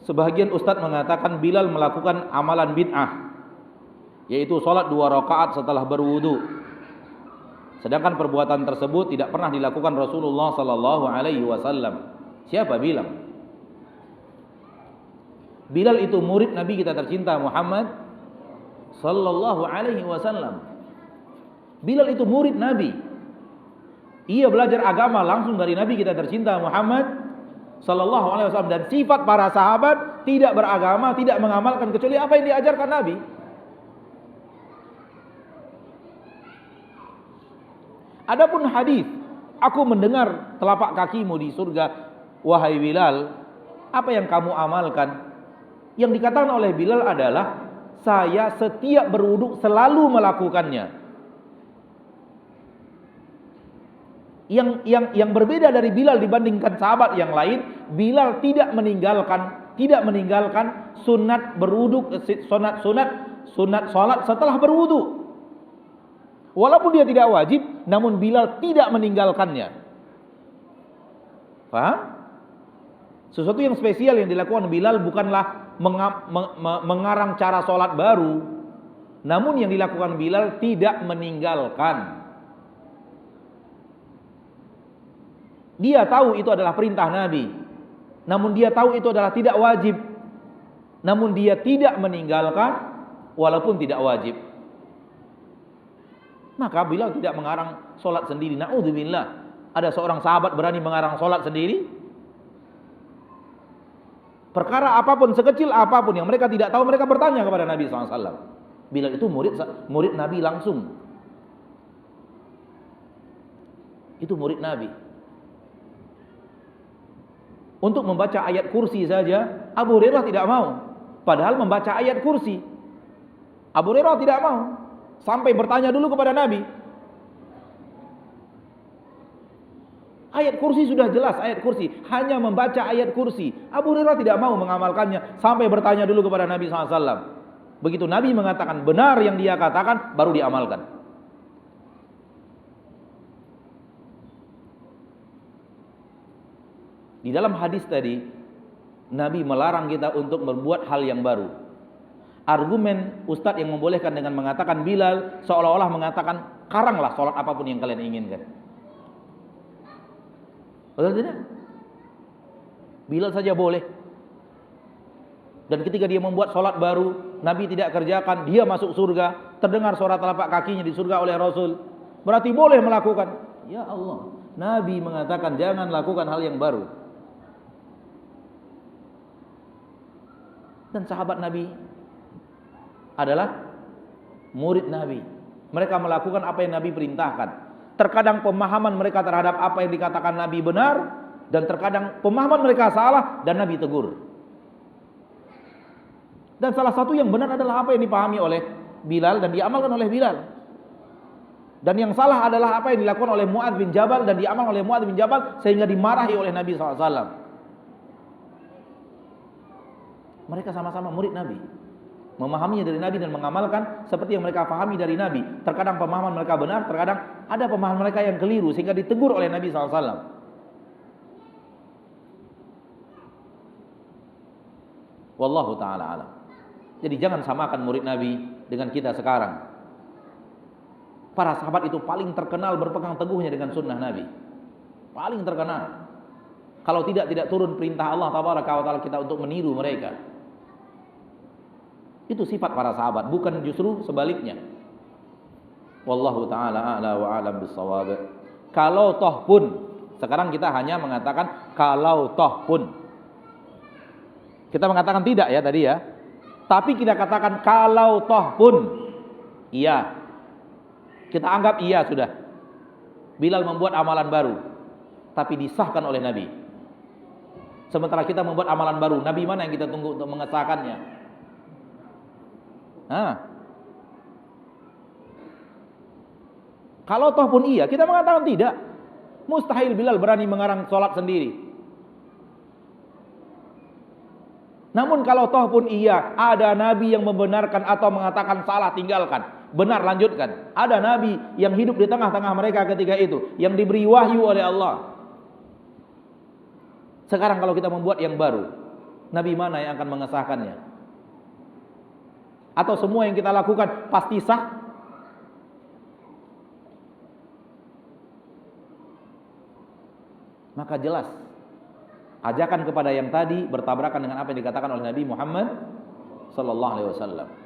sebagian ustadz mengatakan Bilal melakukan amalan bid'ah, yaitu sholat 2 rakaat setelah berwudu. Sedangkan perbuatan tersebut tidak pernah dilakukan Rasulullah sallallahu alaihi wasallam. Siapa bilang? Bilal itu murid Nabi kita tercinta Muhammad sallallahu alaihi wasallam. Bilal itu murid Nabi. Ia belajar agama langsung dari Nabi kita tercinta Muhammad sallallahu alaihi wasallam, dan sifat para sahabat tidak beragama, tidak mengamalkan kecuali apa yang diajarkan Nabi. Adapun hadis, aku mendengar telapak kakimu di surga, wahai Bilal, apa yang kamu amalkan? Yang dikatakan oleh Bilal adalah, saya setiap berwudu selalu melakukannya. Yang berbeda dari Bilal dibandingkan sahabat yang lain, Bilal tidak meninggalkan sunat berwudu, sunat salat setelah berwudu. Walaupun dia tidak wajib, namun Bilal tidak meninggalkannya. Paham? Sesuatu yang spesial yang dilakukan Bilal bukanlah mengarang cara sholat baru, namun yang dilakukan Bilal tidak meninggalkan. Dia tahu itu adalah perintah Nabi, namun dia tahu itu adalah tidak wajib, namun dia tidak meninggalkan walaupun tidak wajib. Maka Bilal tidak mengarang sholat sendiri. Na'udzubillah. Ada seorang sahabat berani mengarang sholat sendiri? Perkara apapun, sekecil apapun yang mereka tidak tahu, mereka bertanya kepada Nabi SAW. Bilal itu murid Nabi langsung. Itu murid Nabi. Untuk membaca ayat kursi saja, Abu Hurairah tidak mau. Padahal membaca ayat kursi, Abu Hurairah tidak mau. Sampai bertanya dulu kepada Nabi. Ayat kursi sudah jelas, ayat kursi. Hanya membaca ayat kursi. Abu Hurairah tidak mau mengamalkannya. Sampai bertanya dulu kepada Nabi SAW. Begitu Nabi mengatakan benar yang dia katakan, baru diamalkan. Di dalam hadis tadi, Nabi melarang kita untuk membuat hal yang baru. Argumen ustadz yang membolehkan dengan mengatakan Bilal seolah-olah mengatakan, karanglah sholat apapun yang kalian inginkan. Betul tidak? Bilal saja boleh. Dan ketika dia membuat sholat baru, Nabi tidak kerjakan, dia masuk surga, terdengar suara telapak kakinya di surga oleh Rasul, berarti boleh melakukan. Ya Allah, Nabi mengatakan jangan lakukan hal yang baru. Dan sahabat Nabi adalah murid Nabi. Mereka melakukan apa yang Nabi perintahkan. Terkadang pemahaman mereka terhadap apa yang dikatakan Nabi benar, dan terkadang pemahaman mereka salah dan Nabi tegur. Dan salah satu yang benar adalah apa yang dipahami oleh Bilal dan diamalkan oleh Bilal. Dan yang salah adalah apa yang dilakukan oleh Mu'adz bin Jabal dan diamalkan oleh Mu'adz bin Jabal sehingga dimarahi oleh Nabi SAW. Mereka sama-sama murid Nabi, memahaminya dari Nabi dan mengamalkan seperti yang mereka pahami dari Nabi. Terkadang pemahaman mereka benar, terkadang ada pemahaman mereka yang keliru sehingga ditegur oleh Nabi SAW. Wallahu ta'ala alam. Jadi jangan samakan murid Nabi dengan kita sekarang. Para sahabat itu paling terkenal berpegang teguhnya dengan sunnah Nabi. Paling terkenal. Kalau tidak turun perintah Allah tabaraka wa ta'ala kita untuk meniru mereka. Itu sifat para sahabat, bukan justru sebaliknya. Wallahu ta'ala a'la wa a'lam bissawab. Kalau toh pun, sekarang kita hanya mengatakan kalau toh pun. Kita mengatakan tidak ya tadi ya. Tapi kita katakan kalau toh pun. Iya. Kita anggap iya sudah. Bilal membuat amalan baru, tapi disahkan oleh Nabi. Sementara kita membuat amalan baru, Nabi mana yang kita tunggu untuk mengesahkannya? Kalau toh pun iya, kita mengatakan tidak. Mustahil Bilal berani mengarang sholat sendiri. Namun kalau toh pun iya, ada Nabi yang membenarkan atau mengatakan salah, tinggalkan. Benar, lanjutkan. Ada Nabi yang hidup di tengah-tengah mereka ketika itu, yang diberi wahyu oleh Allah. Sekarang kalau kita membuat yang baru, Nabi mana yang akan mengesahkannya? Atau semua yang kita lakukan pasti sah? Maka jelas ajakan kepada yang tadi bertabrakan dengan apa yang dikatakan oleh Nabi Muhammad sallallahu alaihi wasallam.